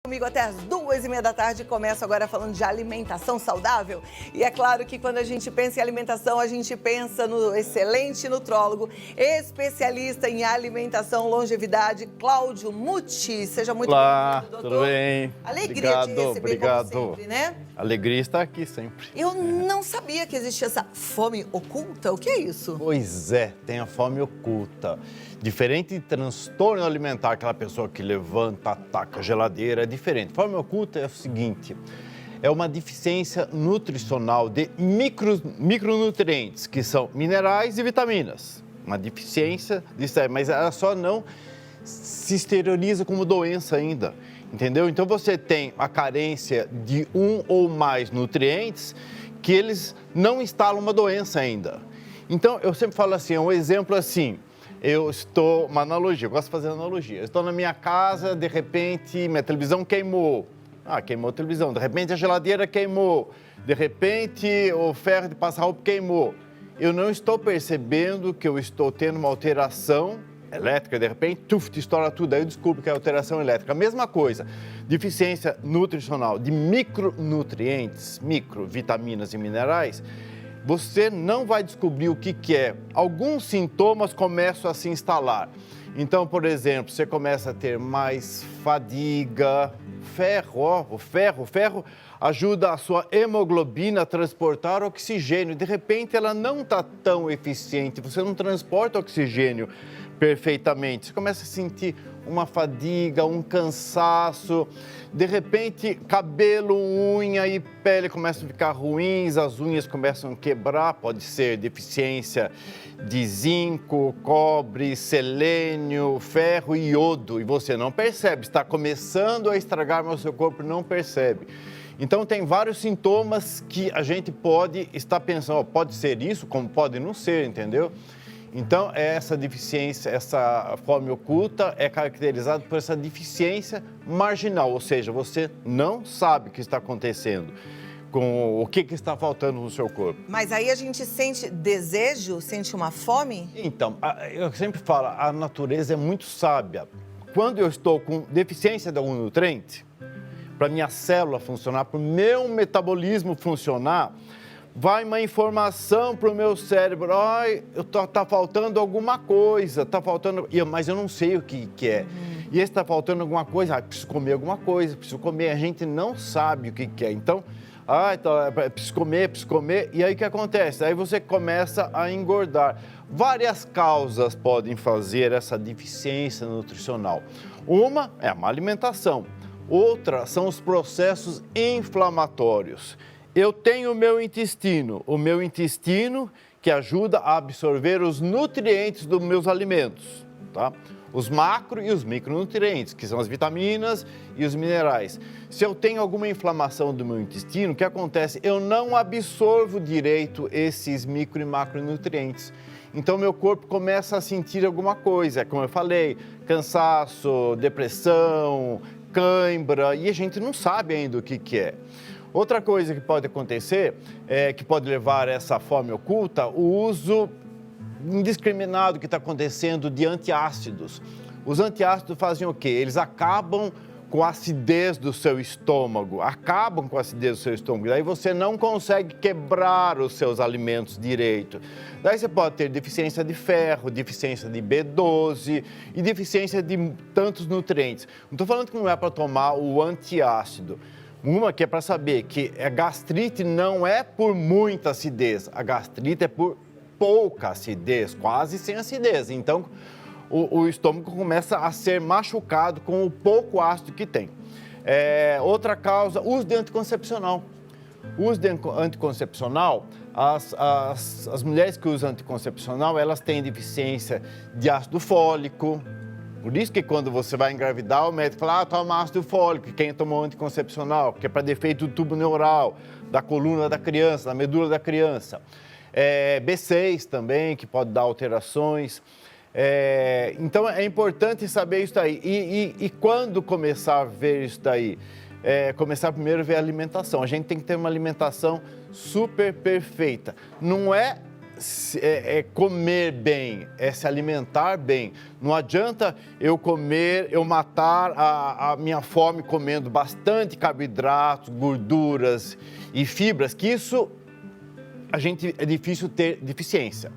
Comigo até as 2h30 da tarde, começo agora falando de alimentação saudável. E é claro que quando a gente pensa em alimentação, a gente pensa no excelente nutrólogo, especialista em alimentação e longevidade, Cláudio Muti. Seja muito bem-vindo, doutor. Tudo bem? Alegria de receber, obrigado. como sempre, né? Alegria estar aqui sempre. Eu não sabia que existia essa fome oculta. O que é isso? Pois é, tem a fome oculta. Diferente de transtorno alimentar, aquela pessoa que levanta, ataca a geladeira, é diferente. Fome oculta é o seguinte, é uma deficiência nutricional de micronutrientes, que são minerais e vitaminas. Uma deficiência disso aí, mas ela só não se exterioriza como doença ainda, entendeu? Então você tem a carência de um ou mais nutrientes que eles não instalam uma doença ainda. Então eu sempre falo assim, um exemplo assim, uma analogia, eu gosto de fazer analogia. Eu estou na minha casa, de repente minha televisão queimou. Queimou a televisão. De repente a geladeira queimou. De repente o ferro de passar roupa queimou. Eu não estou percebendo que eu estou tendo uma alteração elétrica, de repente, estoura tudo. Aí eu descubro que é alteração elétrica. A mesma coisa, deficiência nutricional de micronutrientes, vitaminas e minerais, você não vai descobrir o que é. Alguns sintomas começam a se instalar. Então, por exemplo, você começa a ter mais fadiga, o ferro ajuda a sua hemoglobina a transportar oxigênio. De repente, ela não está tão eficiente, você não transporta oxigênio perfeitamente. Você começa a sentir uma fadiga, um cansaço. De repente, cabelo, unha e pele começam a ficar ruins, as unhas começam a quebrar. Pode ser deficiência de zinco, cobre, selênio, ferro e iodo. E você não percebe, está começando a estragar, mas o seu corpo não percebe. Então, tem vários sintomas que a gente pode estar pensando, pode ser isso, como pode não ser, entendeu? Então, essa deficiência, essa fome oculta é caracterizada por essa deficiência marginal, ou seja, você não sabe o que está acontecendo, com o que está faltando no seu corpo. Mas aí a gente sente desejo, sente uma fome? Então, eu sempre falo, a natureza é muito sábia. Quando eu estou com deficiência de algum nutriente, para minha célula funcionar, para o meu metabolismo funcionar, vai uma informação para o meu cérebro, tá faltando alguma coisa, mas eu não sei o que é. E está faltando alguma coisa, preciso comer alguma coisa, preciso comer, a gente não sabe o que é. Então, preciso comer, e aí o que acontece? Aí você começa a engordar. Várias causas podem fazer essa deficiência nutricional. Uma é a má alimentação, outra são os processos inflamatórios. Eu tenho o meu intestino que ajuda a absorver os nutrientes dos meus alimentos, tá? Os macro e os micronutrientes, que são as vitaminas e os minerais. Se eu tenho alguma inflamação do meu intestino, o que acontece? Eu não absorvo direito esses micro e macronutrientes. Então, meu corpo começa a sentir alguma coisa, como eu falei, cansaço, depressão, cãibra, e a gente não sabe ainda o que é. Outra coisa que pode acontecer, que pode levar a essa fome oculta, o uso indiscriminado que está acontecendo de antiácidos. Os antiácidos fazem o quê? Eles acabam com a acidez do seu estômago, daí você não consegue quebrar os seus alimentos direito. Daí você pode ter deficiência de ferro, deficiência de B12 e deficiência de tantos nutrientes. Não estou falando que não é para tomar o antiácido. Uma que é para saber que a gastrite não é por muita acidez, a gastrite é por pouca acidez, quase sem acidez. Então, o estômago começa a ser machucado com o pouco ácido que tem. Outra causa, uso de anticoncepcional. Uso de anticoncepcional, as mulheres que usam anticoncepcional, elas têm deficiência de ácido fólico. Por isso que quando você vai engravidar, o médico fala, toma ácido fólico, quem tomou anticoncepcional, que é para defeito do tubo neural, da coluna da criança, da medula da criança. B6 também, que pode dar alterações. Então, é importante saber isso daí. E quando começar a ver isso daí? Começar primeiro a ver a alimentação. A gente tem que ter uma alimentação super perfeita. Não é comer bem, é se alimentar bem. Não adianta eu matar a minha fome comendo bastante carboidratos, gorduras e fibras, que isso é difícil ter deficiência.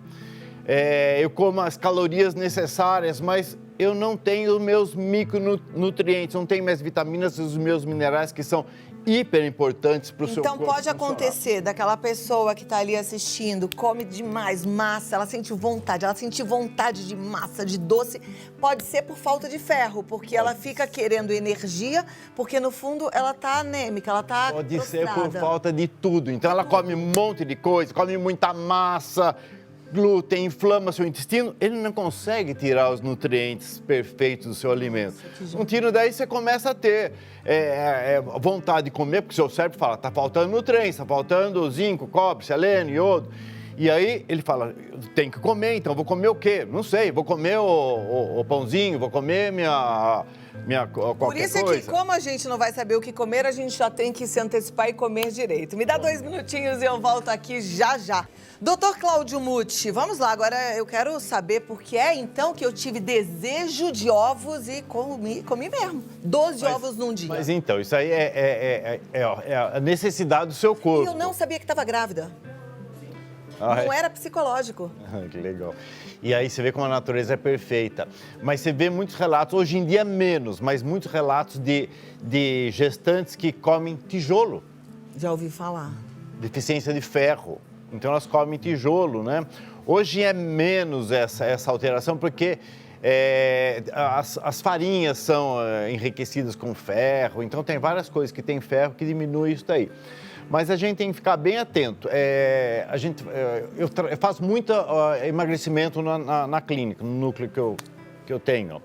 Eu como as calorias necessárias, mas eu não tenho os meus micronutrientes, não tenho minhas vitaminas e os meus minerais que são hiper importantes para o seu corpo. Então pode acontecer daquela pessoa que está ali assistindo, come demais massa, ela sente vontade de massa, de doce, pode ser por falta de ferro, porque ela fica querendo energia, porque no fundo ela está anêmica, ela está Pode ser por falta de tudo, então ela come um monte de coisa, come muita massa, glúten, inflama seu intestino, ele não consegue tirar os nutrientes perfeitos do seu alimento. Um tiro daí você começa a ter vontade de comer, porque o seu cérebro fala, tá faltando nutrientes, tá faltando zinco, cobre, selênio, iodo. E aí ele fala, tem que comer, então vou comer o quê? Não sei, vou comer o pãozinho, vou comer qualquer coisa. Por isso é que, como a gente não vai saber o que comer, a gente já tem que se antecipar e comer direito. Me dá 2 minutinhos e eu volto aqui já já. Doutor Cláudio Muti, vamos lá, agora eu quero saber por que então que eu tive desejo de ovos e comi mesmo. 12 ovos num dia. Mas então, isso aí é a necessidade do seu corpo. E eu não sabia que estava grávida. Ah, não era psicológico. Que legal. E aí você vê como a natureza é perfeita. Mas você vê muitos relatos, hoje em dia menos, mas muitos relatos de gestantes que comem tijolo. Já ouvi falar. Deficiência de ferro. Então elas comem tijolo, né? Hoje é menos essa alteração porque as farinhas são enriquecidas com ferro, então tem várias coisas que tem ferro que diminui isso daí. Mas a gente tem que ficar bem atento. Eu faço muito emagrecimento na clínica, no núcleo que eu tenho.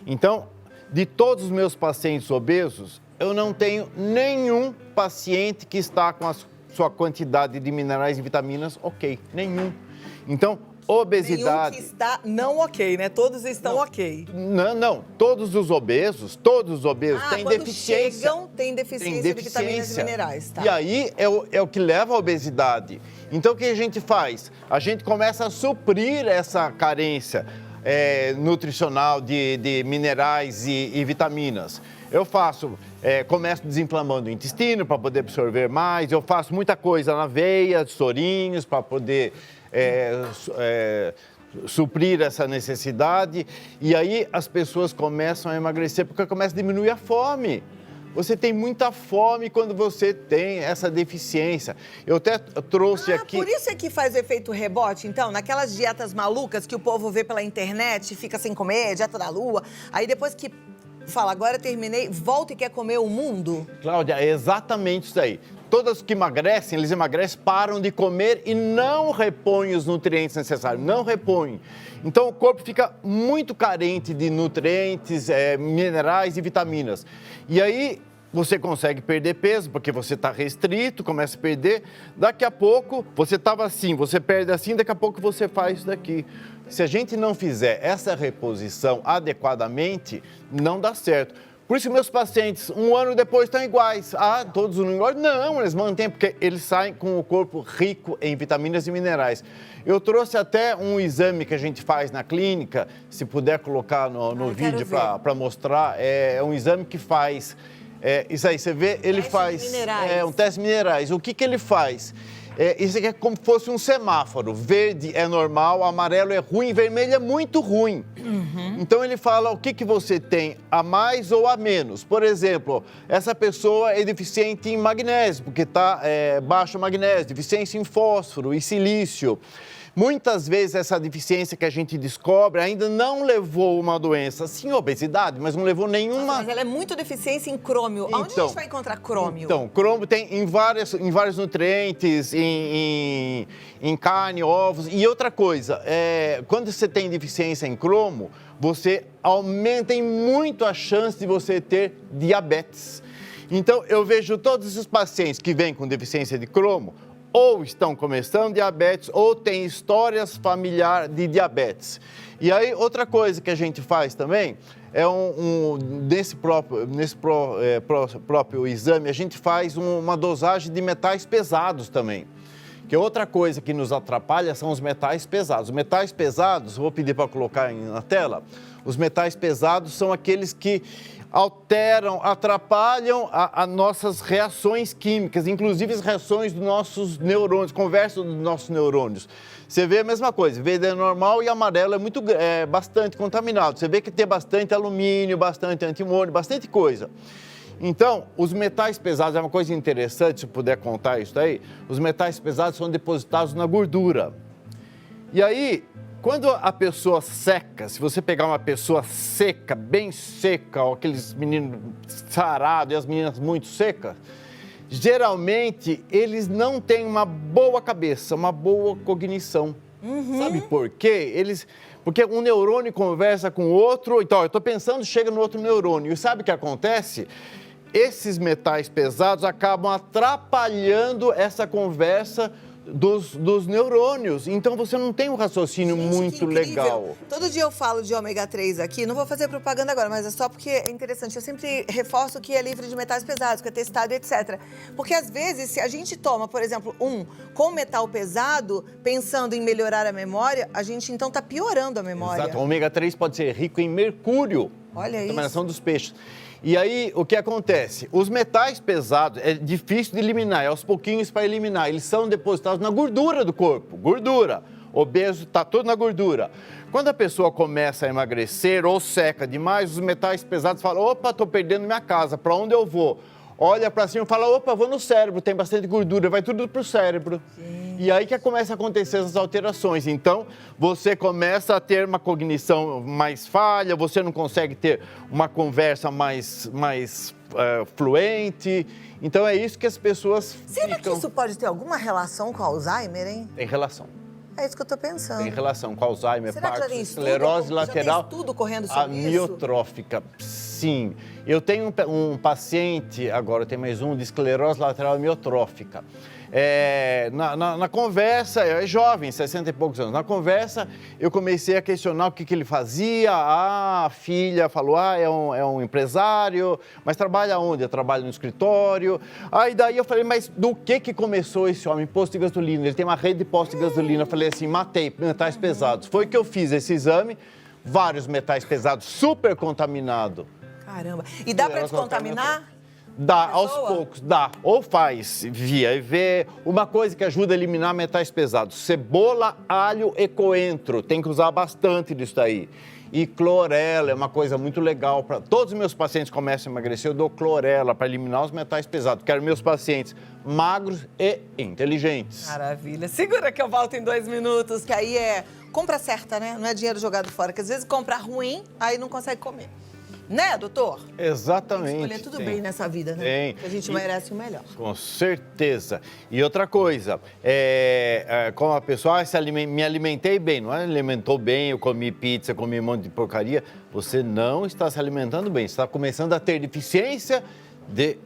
Então, de todos os meus pacientes obesos, eu não tenho nenhum paciente que está com sua quantidade de minerais e vitaminas ok. Nenhum. Então, obesidade... Nenhum que está não ok, né? Todos estão ok. Não. Todos os obesos têm deficiência. Chegam, tem deficiência de vitaminas e minerais, tá? E aí é o que leva à obesidade. Então, o que a gente faz? A gente começa a suprir essa carência nutricional de minerais e vitaminas. Eu começo desinflamando o intestino para poder absorver mais, eu faço muita coisa na veia, sorinhos para poder suprir essa necessidade. E aí as pessoas começam a emagrecer porque começa a diminuir a fome. Você tem muita fome quando você tem essa deficiência. Eu até trouxe aqui... Por isso é que faz o efeito rebote, então? Naquelas dietas malucas que o povo vê pela internet, fica sem comer, dieta da lua, aí depois que fala, agora terminei, volta e quer comer o mundo? Cláudia, é exatamente isso aí. Todas que emagrecem, eles emagrecem, param de comer e não repõem os nutrientes necessários, não repõem. Então, o corpo fica muito carente de nutrientes, minerais e vitaminas. E aí, você consegue perder peso, porque você está restrito, começa a perder. Daqui a pouco, você estava assim, você perde assim, daqui a pouco você faz isso daqui. Se a gente não fizer essa reposição adequadamente, não dá certo. Por isso, meus pacientes, 1 ano depois, estão iguais. Ah, todos não engordam? Não, eles mantêm, porque eles saem com o corpo rico em vitaminas e minerais. Eu trouxe até um exame que a gente faz na clínica, se puder colocar no vídeo para mostrar. É um exame que faz... isso aí, você vê, ele faz... um teste de minerais. O que ele faz? Isso aqui é como se fosse um semáforo. Verde é normal, amarelo é ruim, vermelho é muito ruim. Uhum. Então, ele fala o que você tem a mais ou a menos. Por exemplo, essa pessoa é deficiente em magnésio, porque está baixo magnésio, deficiência em fósforo e silício. Muitas vezes essa deficiência que a gente descobre ainda não levou uma doença, sim, obesidade, mas não levou nenhuma... Nossa, mas ela é muito deficiência em crômio. Onde a gente vai encontrar crômio? Então, crômio tem em vários nutrientes, em carne, ovos. E outra coisa, quando você tem deficiência em cromo, você aumenta muito a chance de você ter diabetes. Então, eu vejo todos os pacientes que vêm com deficiência de cromo, ou estão começando diabetes, ou têm histórias familiares de diabetes. E aí, outra coisa que a gente faz também, nesse próprio exame, a gente faz uma dosagem de metais pesados também, Que outra coisa que nos atrapalha são os metais pesados. Os metais pesados, vou pedir para colocar na tela, os metais pesados são aqueles que alteram, atrapalham as nossas reações químicas, inclusive as reações dos nossos neurônios, conversa dos nossos neurônios. Você vê a mesma coisa, verde é normal e amarelo é bastante contaminado. Você vê que tem bastante alumínio, bastante antimônio, bastante coisa. Então, os metais pesados, é uma coisa interessante, se puder contar isso daí, os metais pesados são depositados na gordura. E aí, quando a pessoa seca, se você pegar uma pessoa seca, bem seca, ou aqueles meninos sarados e as meninas muito secas, geralmente eles não têm uma boa cabeça, uma boa cognição. Sabe por quê? Porque um neurônio conversa com o outro, então eu estou pensando, chega no outro neurônio. E sabe o que acontece? Esses metais pesados acabam atrapalhando essa conversa dos neurônios. Então, você não tem um raciocínio muito legal. Todo dia eu falo de ômega 3 aqui, não vou fazer propaganda agora, mas é só porque é interessante. Eu sempre reforço que é livre de metais pesados, que é testado, etc. Porque, às vezes, se a gente toma, por exemplo, com metal pesado, pensando em melhorar a memória, a gente, então, está piorando a memória. Exato. O ômega 3 pode ser rico em mercúrio. Olha isso. Contaminação dos peixes. E aí, o que acontece? Os metais pesados é difícil de eliminar, é aos pouquinhos para eliminar. Eles são depositados na gordura do corpo, gordura. Obeso está tudo na gordura. Quando a pessoa começa a emagrecer ou seca demais, os metais pesados falam, opa, estou perdendo minha casa, para onde eu vou? Olha para cima e fala, opa, vou no cérebro, tem bastante gordura, vai tudo para o cérebro. E aí que começa a acontecer essas alterações. Então, você começa a ter uma cognição mais falha, você não consegue ter uma conversa mais fluente. Então, é isso que as pessoas Será que isso pode ter alguma relação com Alzheimer, hein? Tem relação. É isso que eu tô pensando. Tem relação com Alzheimer, Será que já tem Parkinson, estudo? esclerose lateral, Já tem estudo correndo sobre amiotrófica. Sim. Eu tenho um paciente, agora eu tenho mais um, de esclerose lateral amiotrófica. Na conversa, é jovem, 60 e poucos anos, na conversa eu comecei a questionar o que ele fazia. A filha falou, é um empresário, mas trabalha onde? Eu trabalho no escritório. Aí daí eu falei, mas do que começou esse homem? Posto de gasolina, ele tem uma rede de posto de gasolina. Eu falei assim, matei, metais pesados. Foi que eu fiz esse exame, vários metais pesados, super contaminado. Caramba. E dá para descontaminar? Dá, aos poucos, dá. Ou faz via IV, uma coisa que ajuda a eliminar metais pesados. Cebola, alho e coentro. Tem que usar bastante disso daí. E clorela é uma coisa muito legal. Todos os meus pacientes começam a emagrecer, eu dou clorela para eliminar os metais pesados. Quero meus pacientes magros e inteligentes. Maravilha. Segura que eu volto em 2 minutos, que aí é compra certa, né? Não é dinheiro jogado fora, que às vezes compra ruim, aí não consegue comer. Né, doutor? Exatamente. Tem que escolher tudo bem nessa vida, né? Tem. Que a gente merece o melhor. Com certeza. E outra coisa, como a pessoa me alimentei bem, não é? Alimentou bem, eu comi pizza, comi um monte de porcaria. Você não está se alimentando bem, você está começando a ter deficiência de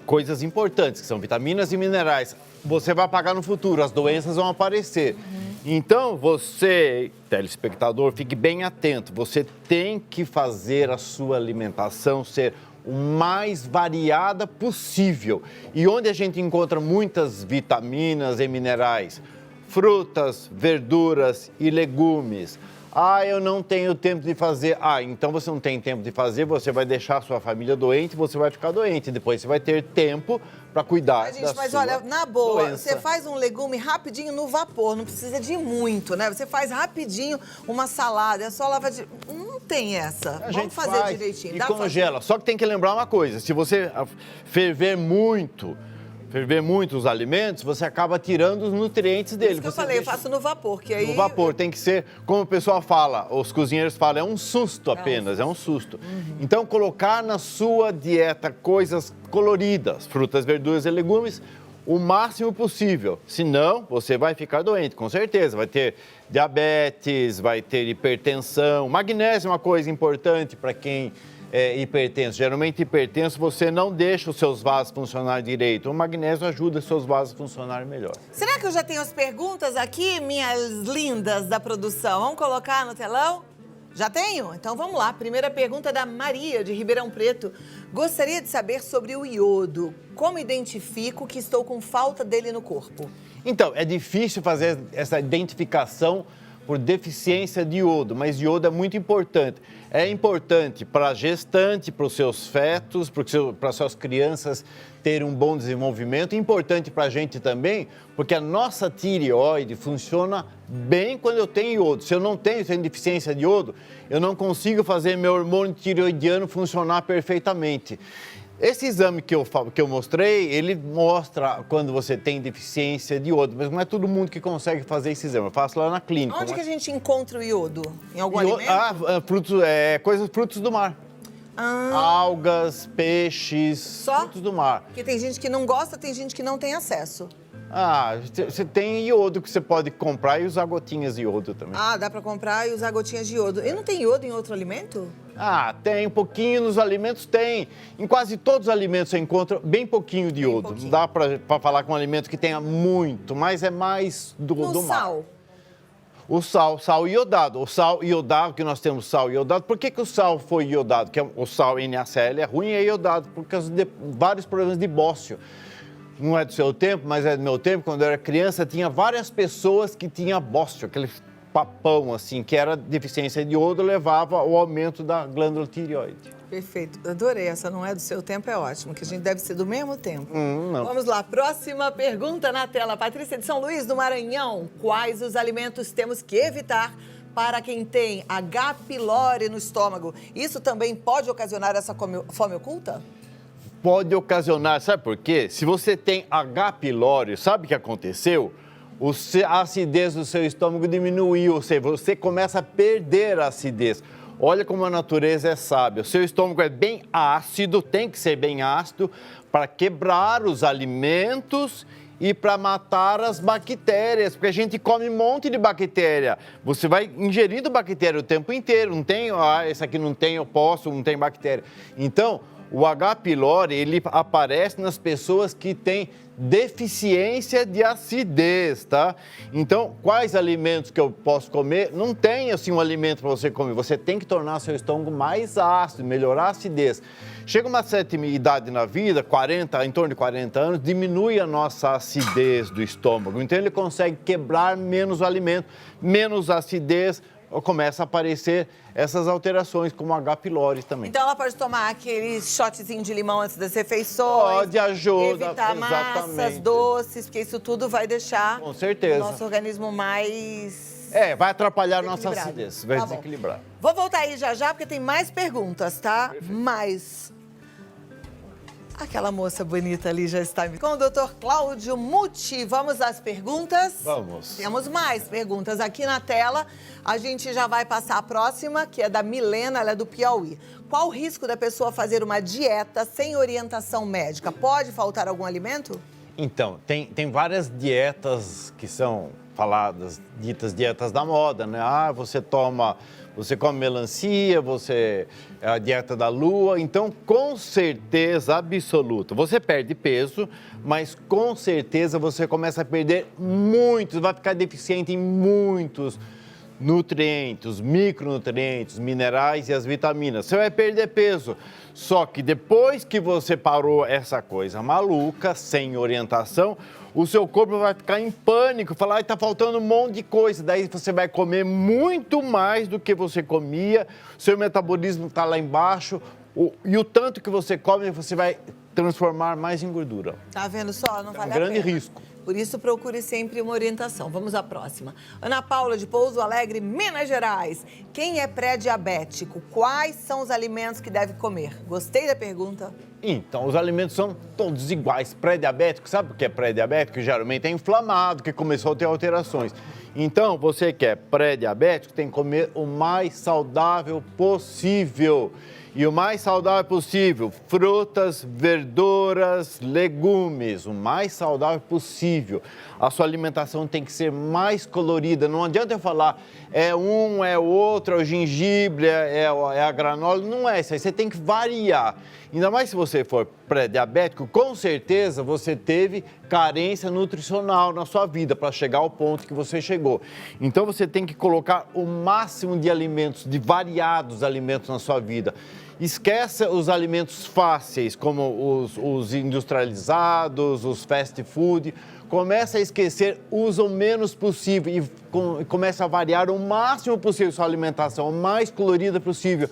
coisas importantes, que são vitaminas e minerais. Você vai pagar no futuro, as doenças vão aparecer. Então, você, telespectador, fique bem atento. Você tem que fazer a sua alimentação ser o mais variada possível. E onde a gente encontra muitas vitaminas e minerais? Frutas, verduras e legumes. Eu não tenho tempo de fazer. Então você não tem tempo de fazer, você vai deixar a sua família doente, você vai ficar doente. Depois você vai ter tempo para cuidar da sua Mas olha, na boa, doença. você faz um legume rapidinho no vapor, não precisa de muito, né? Você faz rapidinho uma salada, é só lavar de... Não tem essa. Vamos fazer direitinho. E congela. Só que tem que lembrar uma coisa, se você ferver muito os alimentos, você acaba tirando os nutrientes dele. Isso que eu falei, eu faço no vapor, que aí... No vapor, tem que ser, como o pessoal fala, os cozinheiros falam, é um susto apenas, é um susto. Então, colocar na sua dieta coisas coloridas, frutas, verduras e legumes, o máximo possível. Senão, você vai ficar doente, com certeza. Vai ter diabetes, vai ter hipertensão. Magnésio é uma coisa importante para quem hipertenso. Geralmente, hipertenso, você não deixa os seus vasos funcionar direito. O magnésio ajuda os seus vasos a funcionar melhor. Será que eu já tenho as perguntas aqui, minhas lindas da produção? Vamos colocar no telão? Já tenho? Então vamos lá. Primeira pergunta da Maria, de Ribeirão Preto. Gostaria de saber sobre o iodo. Como identifico que estou com falta dele no corpo? Então, é difícil fazer essa identificação por deficiência de iodo, mas iodo é muito importante. É importante para a gestante, para os seus fetos, para as suas crianças terem um bom desenvolvimento. Importante para a gente também, porque a nossa tireoide funciona bem quando eu tenho iodo. Se eu não tenho deficiência de iodo, eu não consigo fazer meu hormônio tireoidiano funcionar perfeitamente. Esse exame que eu mostrei, ele mostra quando você tem deficiência de iodo, mas não é todo mundo que consegue fazer esse exame. Eu faço lá na clínica. Onde que a gente encontra o iodo? Em algum alimento? Frutos do mar. Algas, peixes, frutos do mar. Porque tem gente que não gosta, tem gente que não tem acesso. Você tem iodo que você pode comprar e usar gotinhas de iodo também. Dá para comprar e usar gotinhas de iodo. E não tem iodo em outro alimento? Tem um pouquinho nos alimentos, tem. Em quase todos os alimentos você encontra bem pouquinho de iodo. Não dá para falar com um alimento que tenha muito, mas é mais do mar. Sal? O sal iodado. O sal iodado, que nós temos sal iodado. Por que o sal foi iodado? Porque o sal NaCl é ruim e é iodado por causa de vários problemas de bócio. Não é do seu tempo, mas é do meu tempo. Quando eu era criança, tinha várias pessoas que tinham bócio, aquele papão, assim, que era deficiência de iodo, levava ao aumento da glândula tireoide. Perfeito. Adorei. Essa não é do seu tempo, é ótimo, que a gente deve ser do mesmo tempo. Não. Vamos lá. Próxima pergunta na tela. Patrícia de São Luís, do Maranhão. Quais os alimentos temos que evitar para quem tem H. pylori no estômago? Isso também pode ocasionar essa fome oculta? Pode ocasionar, sabe por quê? Se você tem H. pylori, sabe o que aconteceu? A acidez do seu estômago diminuiu, ou seja, você começa a perder a acidez. Olha como a natureza é sábia. O seu estômago é bem ácido, tem que ser bem ácido, para quebrar os alimentos e para matar as bactérias, porque a gente come um monte de bactéria. Você vai ingerindo bactéria o tempo inteiro, não tem, esse aqui não tem, eu posso, não tem bactéria. Então, o H. pylori, ele aparece nas pessoas que têm deficiência de acidez, tá? Então, quais alimentos que eu posso comer? Não tem, assim, um alimento para você comer. Você tem que tornar seu estômago mais ácido, melhorar a acidez. Chega uma certa idade na vida, em torno de 40 anos, diminui a nossa acidez do estômago. Então, ele consegue quebrar menos o alimento, menos acidez, começa a aparecer essas alterações, como H. pylori também. Então, ela pode tomar aquele shotzinho de limão antes das refeições. Pode, ajuda. Evitar massas, doces, porque isso tudo vai deixar com certeza o nosso organismo mais... vai atrapalhar a nossa acidez, vai desequilibrar. Vou voltar aí já, porque tem mais perguntas, tá? Perfeito. Mas... aquela moça bonita ali já está com o Dr. Cláudio Muti. Vamos às perguntas? Vamos. Temos mais perguntas aqui na tela. A gente já vai passar a próxima, que é da Milena, ela é do Piauí. Qual o risco da pessoa fazer uma dieta sem orientação médica? Pode faltar algum alimento? Então, tem várias dietas que são faladas, ditas dietas da moda, né? Você come melancia, é a dieta da lua. Então, com certeza absoluta, você perde peso, mas com certeza você começa a perder muitos, vai ficar deficiente em muitos nutrientes, micronutrientes, minerais e as vitaminas. Você vai perder peso. Só que depois que você parou essa coisa maluca, sem orientação, o seu corpo vai ficar em pânico, falar, tá faltando um monte de coisa. Daí você vai comer muito mais do que você comia, seu metabolismo está lá embaixo, e o tanto que você come, você vai transformar mais em gordura. Tá vendo só? Não vale a pena. É um grande risco. Por isso, procure sempre uma orientação. Vamos à próxima. Ana Paula, de Pouso Alegre, Minas Gerais. Quem é pré-diabético? Quais são os alimentos que deve comer? Gostei da pergunta. Então, os alimentos são todos iguais. Pré-diabético, sabe o que é pré-diabético? Geralmente é inflamado, que começou a ter alterações. Então, você que é pré-diabético, tem que comer o mais saudável possível. E o mais saudável possível, frutas, verduras, legumes, o mais saudável possível. A sua alimentação tem que ser mais colorida. Não adianta eu falar, é um, é outro, é o gengibre, é a granola. Não é isso aí, você tem que variar. Ainda mais se você for pré-diabético, com certeza você teve carência nutricional na sua vida para chegar ao ponto que você chegou. Então você tem que colocar o máximo de alimentos, de variados alimentos na sua vida. Esquece os alimentos fáceis, como os industrializados, os fast food. Começa a esquecer, usa o menos possível e começa a variar o máximo possível sua alimentação, o mais colorida possível.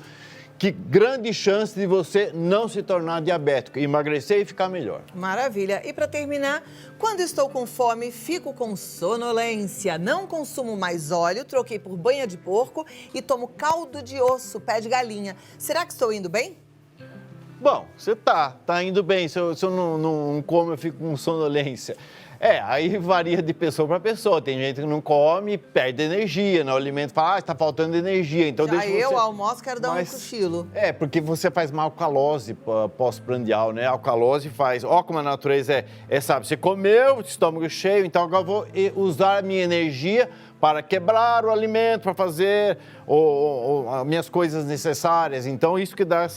Que grande chance de você não se tornar diabético, emagrecer e ficar melhor. Maravilha. E para terminar, quando estou com fome, fico com sonolência. Não consumo mais óleo, troquei por banha de porco e tomo caldo de osso, pé de galinha. Será que estou indo bem? Bom, você tá indo bem. Se eu não como, eu fico com sonolência. Aí varia de pessoa para pessoa. Tem gente que não come, perde energia, né? O alimento fala, está faltando energia. Então Já eu almoço, quero dar um cochilo. Porque você faz uma alcalose pós-prandial, né? A alcalose faz, como a natureza sabe, você comeu, estômago cheio, então agora eu vou usar a minha energia para quebrar o alimento, para fazer as minhas coisas necessárias. Então, isso que dá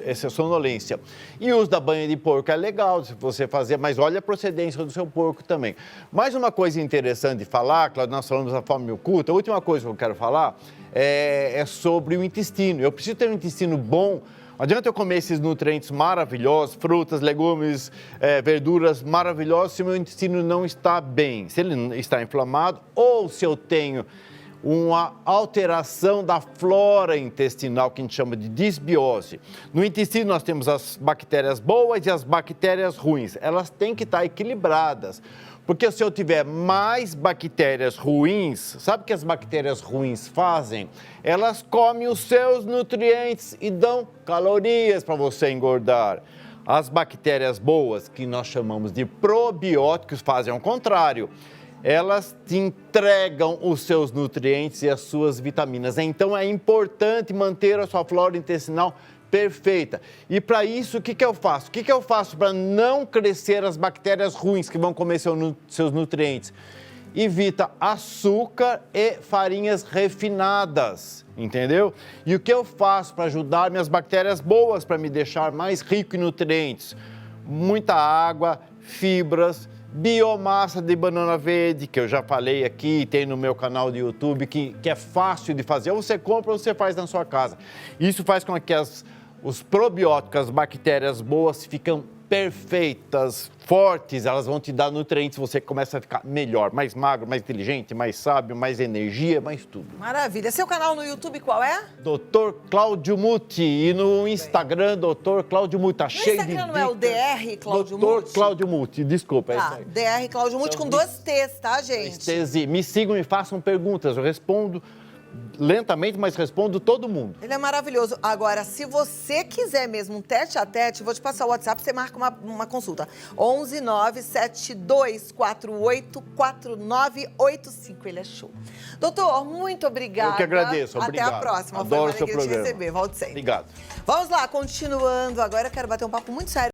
essa sonolência. E o uso da banha de porco é legal se você fazer, mas olha a procedência do seu porco também. Mais uma coisa interessante de falar, Cláudio, nós falamos da fome oculta, a última coisa que eu quero falar é sobre o intestino. Eu preciso ter um intestino bom. Não adianta eu comer esses nutrientes maravilhosos, frutas, legumes, verduras maravilhosas, se o meu intestino não está bem, se ele está inflamado ou se eu tenho uma alteração da flora intestinal, que a gente chama de disbiose. No intestino nós temos as bactérias boas e as bactérias ruins. Elas têm que estar equilibradas. Porque se eu tiver mais bactérias ruins, sabe o que as bactérias ruins fazem? Elas comem os seus nutrientes e dão calorias para você engordar. As bactérias boas, que nós chamamos de probióticos, fazem ao contrário. Elas te entregam os seus nutrientes e as suas vitaminas. Então é importante manter a sua flora intestinal perfeita. E para isso, o que eu faço? O que eu faço para não crescer as bactérias ruins que vão comer seus nutrientes? Evita açúcar e farinhas refinadas, entendeu? E o que eu faço para ajudar minhas bactérias boas, para me deixar mais rico em nutrientes? Muita água, fibras, biomassa de banana verde, que eu já falei aqui, tem no meu canal do YouTube, que é fácil de fazer. Ou você compra ou você faz na sua casa. Isso faz com que os probióticos, as bactérias boas, ficam perfeitas, fortes, elas vão te dar nutrientes, você começa a ficar melhor, mais magro, mais inteligente, mais sábio, mais energia, mais tudo. Maravilha. Seu canal no YouTube qual é? Dr. Cláudio Muti. E no Instagram, Dr. Cláudio Muti. Tá cheio de dicas. No Instagram não é o DR Cláudio Muti? Dr. Cláudio Muti, desculpa. É isso aí. DR Cláudio Muti com 2 T's, tá, gente? Me sigam e façam perguntas, eu respondo lentamente, mas respondo todo mundo. Ele é maravilhoso. Agora, se você quiser mesmo um tete a tete, vou te passar o WhatsApp, você marca uma consulta. 11 97248 4985. Ele é show. Doutor, muito obrigada. Eu que agradeço, obrigado. Até a próxima. Adoro Foi seu programa. te receber. Volte sempre. Obrigado. Vamos lá, continuando. Agora eu quero bater um papo muito sério.